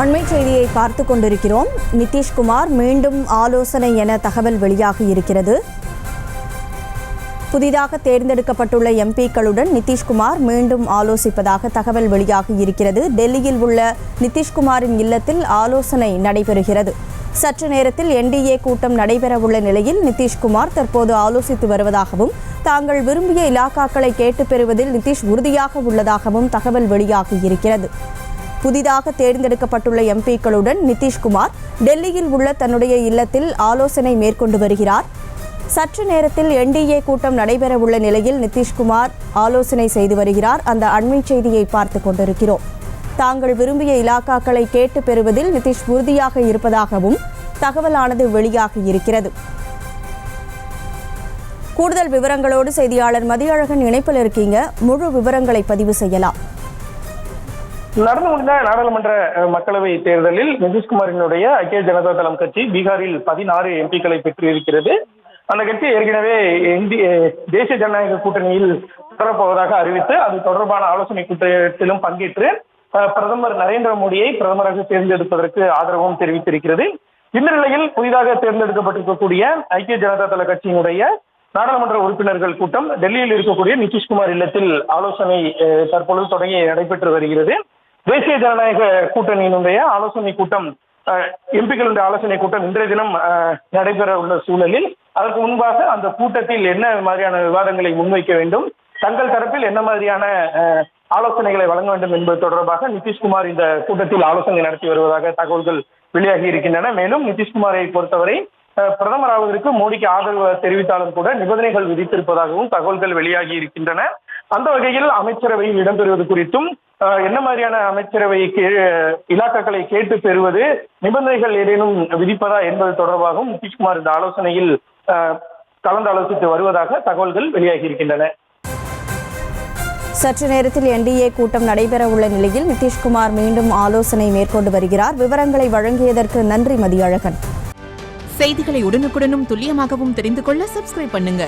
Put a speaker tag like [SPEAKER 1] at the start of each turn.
[SPEAKER 1] அண்மை செய்தியை பார்த்து கொண்டிருக்கிறோம். நிதிஷ்குமார் மீண்டும் ஆலோசனை என தகவல் வெளியாகி இருக்கிறது. புதிதாக தேர்ந்தெடுக்கப்பட்டுள்ள எம்பிக்களுடன் நிதிஷ்குமார் மீண்டும் ஆலோசிப்பதாக தகவல் வெளியாகி இருக்கிறது. டெல்லியில் உள்ள நிதிஷ்குமாரின் இல்லத்தில் ஆலோசனை நடைபெறுகிறது. சற்று நேரத்தில் என்டிஏ கூட்டம் நடைபெறவுள்ள நிலையில் நிதிஷ்குமார் தற்போது ஆலோசித்து வருவதாகவும் தாங்கள் விரும்பிய இலாக்காக்களை கேட்டு பெறுவதில் நிதிஷ் உறுதியாக உள்ளதாகவும் தகவல் வெளியாகி இருக்கிறது. புதிதாக தேர்ந்தெடுக்கப்பட்டுள்ள எம்பிக்களுடன் நிதிஷ்குமார் டெல்லியில் உள்ள தன்னுடைய இல்லத்தில் ஆலோசனை மேற்கொண்டு வருகிறார். சற்று நேரத்தில் என்டிஏ கூட்டம் நடைபெறவுள்ள நிலையில் நிதிஷ்குமார் ஆலோசனை செய்து வருகிறார். அந்த அண்மை செய்தியை பார்த்து கொண்டிருக்கிறோம். தாங்கள் விரும்பிய இலாக்காக்களை கேட்டு பெறுவதில் நிதிஷ் உறுதியாக இருப்பதாகவும் தகவலானது வெளியாகி இருக்கிறது. கூடுதல் விவரங்களோடு செய்தியாளர் மதியழகன் இணைப்பில் இருக்கீங்க. முழு விவரங்களை பதிவு செய்யலாம்.
[SPEAKER 2] நடந்து முடிந்த நாடாளுமன்ற மக்களவை தேர்தலில் நிதிஷ்குமாரினுடைய ஐக்கிய ஜனதா தளம் கட்சி பீகாரில் 16 எம்பிக்களை பெற்றிருக்கிறது. அந்த கட்சி ஏற்கனவே தேசிய ஜனநாயக கூட்டணியில் தொடரப்போவதாக அறிவித்து அது தொடர்பான ஆலோசனை கூட்டத்திலும் பங்கேற்று பிரதமர் நரேந்திர மோடியை பிரதமராக தேர்ந்தெடுப்பதற்கு ஆதரவும் தெரிவித்திருக்கிறது. இந்த நிலையில் புதிதாக தேர்ந்தெடுக்கப்பட்டிருக்கக்கூடிய ஐக்கிய ஜனதா தள கட்சியினுடைய நாடாளுமன்ற உறுப்பினர்கள் கூட்டம் டெல்லியில் இருக்கக்கூடிய நிதிஷ்குமார் இல்லத்தில் ஆலோசனை தற்பொழுது தொடங்கி நடைபெற்று வருகிறது. தேசிய ஜனநாயக கூட்டணியினுடைய ஆலோசனை கூட்டம் எம்பிக்களுடைய ஆலோசனை கூட்டம் இன்றைய தினம் நடைபெற உள்ள சூழலில் அதற்கு முன்பாக அந்த கூட்டத்தில் என்ன மாதிரியான விவாதங்களை முன்வைக்க வேண்டும், தங்கள் தரப்பில் என்ன மாதிரியான ஆலோசனைகளை வழங்க வேண்டும் என்பது தொடர்பாக நிதிஷ்குமார் இந்த கூட்டத்தில் ஆலோசனை நடத்தி வருவதாக தகவல்கள் வெளியாகி இருக்கின்றன. மேலும் நிதிஷ்குமாரை பொறுத்தவரை பிரதமராவதற்கு மோடிக்கு ஆதரவு தெரிவித்தாலும் கூட நிபந்தனைகள் விதித்திருப்பதாகவும் தகவல்கள் வெளியாகி இருக்கின்றன. அந்த வகையில் அமைச்சரவையில் இடம்பெறுவது குறித்தும் என்ன மாதிரியான அமைச்சரவை இலாக்காக்களை கேட்டு பெறுவது, நிபந்தனைகள் ஏதேனும் விதிப்பதா என்பது தொடர்பாகவும் நிதிஷ்குமார் இந்த ஆலோசனையில் கலந்து ஆலோசித்து வருவதாக தகவல்கள் வெளியாகி இருக்கின்றன.
[SPEAKER 1] சற்று நேரத்தில் என்டிஏ கூட்டம் நடைபெற உள்ள நிலையில் நிதிஷ்குமார் மீண்டும் ஆலோசனை மேற்கொண்டு வருகிறார். விவரங்களை வழங்கியதற்கு நன்றி மதியழகன்.
[SPEAKER 3] செய்திகளை உடனுக்குடனும் துல்லியமாகவும் தெரிந்து கொள்ள சப்ஸ்கிரைப் பண்ணுங்க.